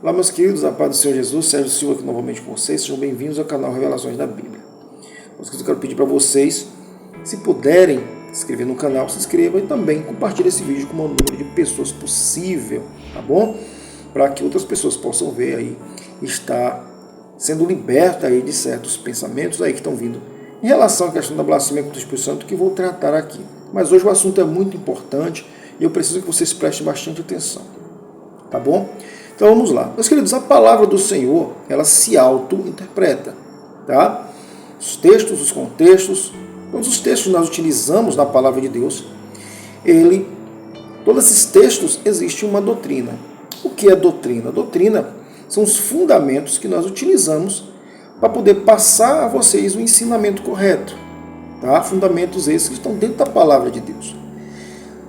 Olá, meus queridos, a paz do Senhor Jesus, Sérgio Silva aqui novamente com vocês, sejam bem-vindos ao canal Revelações da Bíblia. Meus queridos, eu quero pedir para vocês, se puderem se inscrever no canal, se inscrevam e também compartilhem esse vídeo com o maior número de pessoas possível, tá bom? Para que outras pessoas possam ver aí, estar sendo liberta aí de certos pensamentos aí que estão vindo em relação à questão da blasfêmia contra o Espírito Santo, que vou tratar aqui. Mas hoje o assunto é muito importante e eu preciso que vocês prestem bastante atenção, tá bom? Então vamos lá. Meus queridos, a palavra do Senhor, ela se auto-interpreta, tá? Os textos, os contextos, todos os textos que nós utilizamos na palavra de Deus, todos esses textos existe uma doutrina. O que é doutrina? Doutrina são os fundamentos que nós utilizamos para poder passar a vocês o ensinamento correto, tá? Fundamentos esses que estão dentro da palavra de Deus,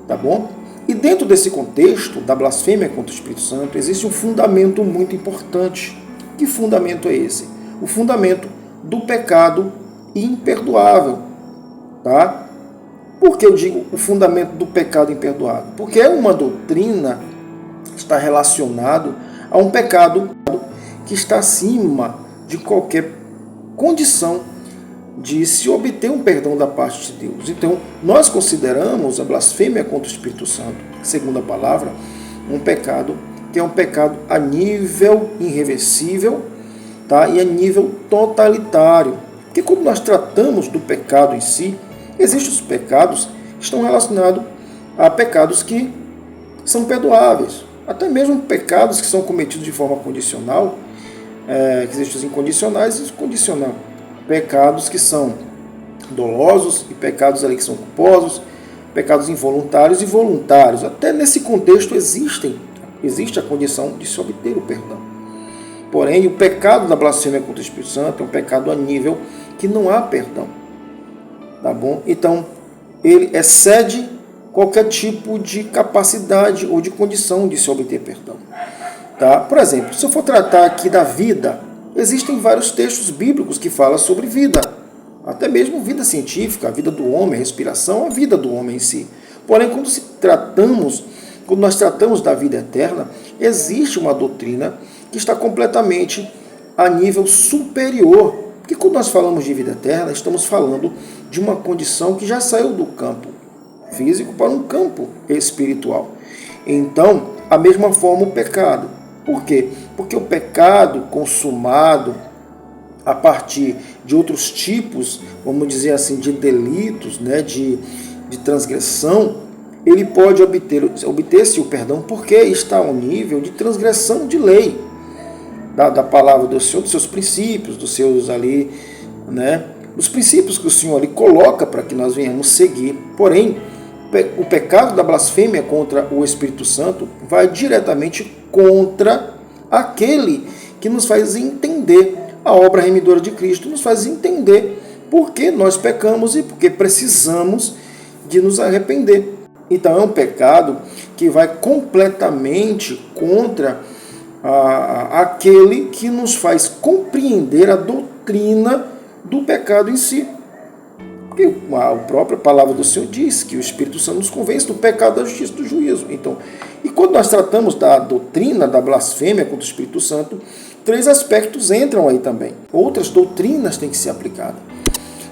tá bom? E dentro desse contexto da blasfêmia contra o Espírito Santo, existe um fundamento muito importante. Que fundamento é esse? O fundamento do pecado imperdoável. Tá? Por que eu digo o fundamento do pecado imperdoável? Porque é uma doutrina que está relacionado a um pecado que está acima de qualquer condição de se obter um perdão da parte de Deus. Então, nós consideramos a blasfêmia contra o Espírito Santo, segundo a palavra, um pecado que é um pecado a nível irreversível, tá? E a nível totalitário. Porque quando nós tratamos do pecado em si, existem os pecados que estão relacionados a pecados que são perdoáveis. Até mesmo pecados que são cometidos de forma condicional, que existem os incondicionais e os condicionais. Pecados que são dolosos e pecados ali que são culposos, pecados involuntários e voluntários. Até nesse contexto existe a condição de se obter o perdão. Porém, o pecado da blasfêmia contra o Espírito Santo é um pecado a nível que não há perdão. Tá bom? Então, ele excede qualquer tipo de capacidade ou de condição de se obter perdão. Tá? Por exemplo, se eu for tratar aqui da vida, existem vários textos bíblicos que falam sobre vida, até mesmo vida científica, a vida do homem, a respiração, a vida do homem em si. Porém, quando nós tratamos da vida eterna, existe uma doutrina que está completamente a nível superior. Porque quando nós falamos de vida eterna, estamos falando de uma condição que já saiu do campo físico para um campo espiritual. Então, a mesma forma o pecado. Por quê? Porque o pecado consumado a partir de outros tipos, vamos dizer assim, delitos, né, de transgressão, ele pode obter-se o perdão porque está ao nível de transgressão de lei, da palavra do Senhor, dos seus princípios, dos seus ali, né, dos princípios que o Senhor ali coloca para que nós venhamos seguir. Porém, o pecado da blasfêmia contra o Espírito Santo vai diretamente contra aquele que nos faz entender a obra remidora de Cristo, nos faz entender por que nós pecamos e por que precisamos de nos arrepender. Então é um pecado que vai completamente contra aquele que nos faz compreender a doutrina do pecado em si. Porque a própria palavra do Senhor diz que o Espírito Santo nos convence do pecado, da justiça e do juízo. Então, e quando nós tratamos da doutrina da blasfêmia contra o Espírito Santo, 3 aspectos entram aí também. Outras doutrinas têm que ser aplicadas,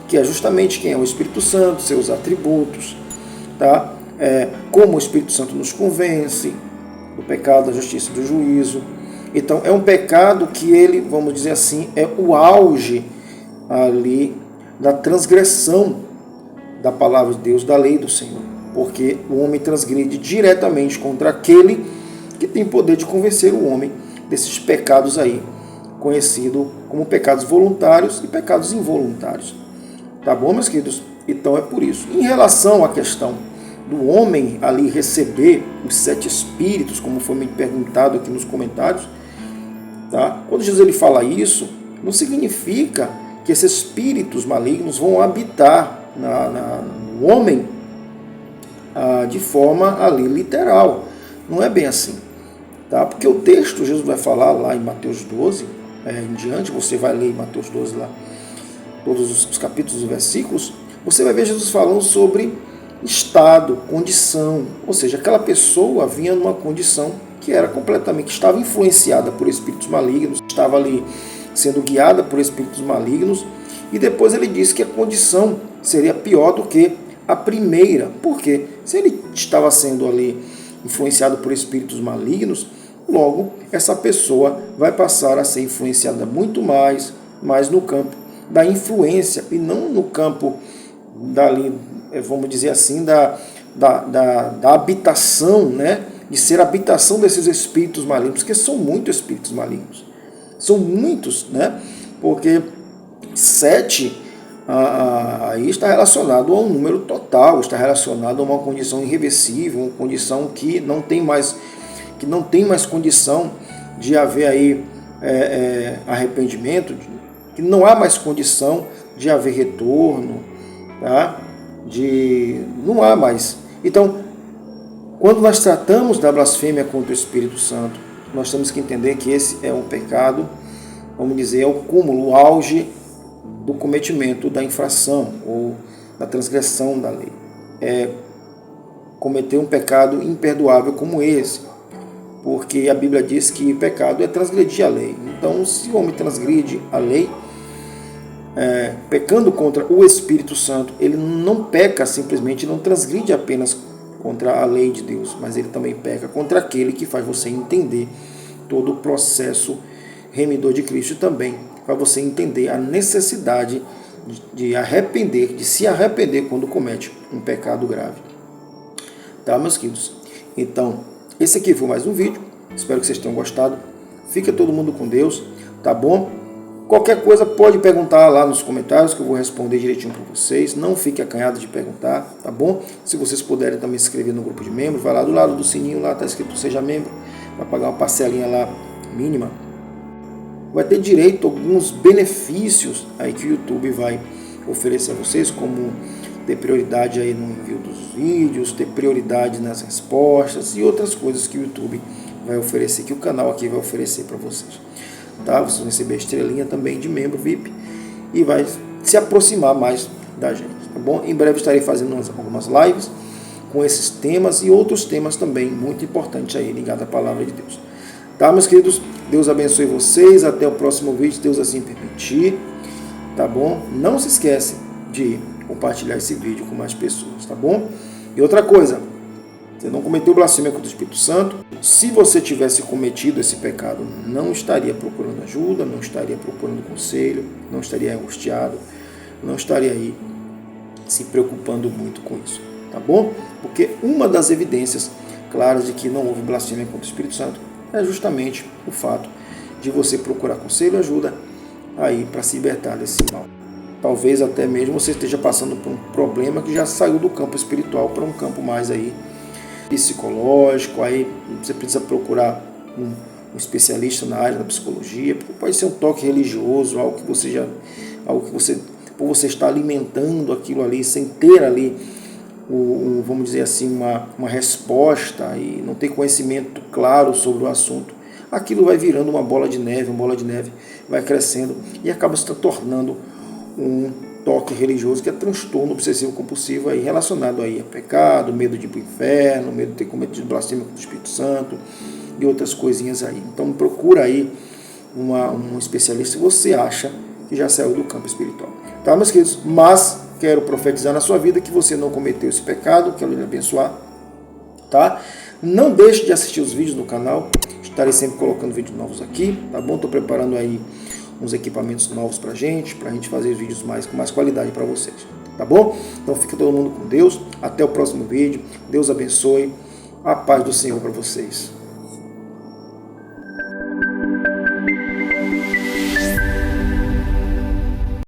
que é justamente quem é o Espírito Santo, seus atributos, tá? Como o Espírito Santo nos convence do pecado, da justiça e do juízo. Então, é um pecado que ele, vamos dizer assim, é o auge ali da transgressão da palavra de Deus, da lei do Senhor. Porque o homem transgride diretamente contra aquele que tem poder de convencer o homem desses pecados aí, conhecido como pecados voluntários e pecados involuntários. Tá bom, meus queridos? Então é por isso. Em relação à questão do homem ali receber os 7 espíritos, como foi me perguntado aqui nos comentários, tá? Quando Jesus ele fala isso, não significa que esses espíritos malignos vão habitar no homem de forma ali literal. Não é bem assim. Tá? Porque o texto, Jesus vai falar lá em Mateus 12, em diante, você vai ler em Mateus 12 lá, todos os capítulos e versículos, você vai ver Jesus falando sobre estado, condição, ou seja, aquela pessoa vinha numa condição que era completamente, que estava influenciada por espíritos malignos, estava ali sendo guiada por espíritos malignos, e depois ele disse que a condição seria pior do que a primeira. Por quê? Se ele estava sendo ali influenciado por espíritos malignos, logo essa pessoa vai passar a ser influenciada muito mais no campo da influência e não no campo dali, vamos dizer assim, da habitação, né? De ser a habitação desses espíritos malignos, porque são muitos espíritos malignos. São muitos, né? Porque 7 aí está relacionado a um número total, está relacionado a uma condição irreversível, uma condição que não tem mais condição de haver aí arrependimento, que não há mais condição de haver retorno, tá? Não há mais. Então, quando nós tratamos da blasfêmia contra o Espírito Santo, nós temos que entender que esse é um pecado, vamos dizer, é o cúmulo, o auge do cometimento da infração ou da transgressão da lei. É cometer um pecado imperdoável como esse, porque a Bíblia diz que pecado é transgredir a lei. Então, se o homem transgride a lei, pecando contra o Espírito Santo, ele não peca simplesmente, não transgride apenas contra a lei de Deus, mas ele também peca contra aquele que faz você entender todo o processo remidor de Cristo, também para você entender a necessidade de se arrepender quando comete um pecado grave. Tá, meus queridos? Então, esse aqui foi mais um vídeo, espero que vocês tenham gostado. Fica todo mundo com Deus, tá bom? Qualquer coisa pode perguntar lá nos comentários que eu vou responder direitinho para vocês. Não fique acanhado de perguntar, tá bom? Se vocês puderem também se inscrever no grupo de membros, vai lá do lado do sininho, lá está escrito Seja Membro, vai pagar uma parcelinha lá mínima. Vai ter direito a alguns benefícios aí que o YouTube vai oferecer a vocês, como ter prioridade aí no envio dos vídeos, ter prioridade nas respostas e outras coisas que o YouTube vai oferecer, que o canal aqui vai oferecer para vocês. Tá? Vocês vão receber a estrelinha também de membro VIP e vai se aproximar mais da gente, tá bom? Em breve estarei fazendo algumas lives com esses temas e outros temas também muito importantes aí ligados à palavra de Deus. Tá, meus queridos? Deus abençoe vocês. Até o próximo vídeo, se Deus assim permitir, tá bom? Não se esquece de compartilhar esse vídeo com mais pessoas, tá bom? E outra coisa, você não cometeu blasfêmia contra o Espírito Santo. Se você tivesse cometido esse pecado, não estaria procurando ajuda, não estaria procurando conselho, não estaria angustiado, não estaria aí se preocupando muito com isso, tá bom? Porque uma das evidências claras de que não houve blasfêmia contra o Espírito Santo é justamente o fato de você procurar conselho e ajuda aí para se libertar desse mal. Talvez até mesmo você esteja passando por um problema que já saiu do campo espiritual para um campo mais aí psicológico, aí você precisa procurar um especialista na área da psicologia, porque pode ser um toque religioso, algo que você por você estar alimentando aquilo ali, sem ter ali, vamos dizer assim, uma resposta e não ter conhecimento claro sobre o assunto, aquilo vai virando uma bola de neve vai crescendo e acaba se tornando um toque religioso, que é transtorno obsessivo compulsivo aí, relacionado aí a pecado, medo de ir para o inferno, medo de ter cometido blasfêmia contra o Espírito Santo e outras coisinhas aí. Então procura aí um especialista se você acha que já saiu do campo espiritual. Tá, meus queridos? Mas quero profetizar na sua vida que você não cometeu esse pecado, quero lhe abençoar, tá? Não deixe de assistir os vídeos no canal, estarei sempre colocando vídeos novos aqui, tá bom? Estou preparando aí uns equipamentos novos pra gente fazer vídeos com mais qualidade para vocês, tá bom? Então fica todo mundo com Deus, até o próximo vídeo, Deus abençoe, a paz do Senhor para vocês.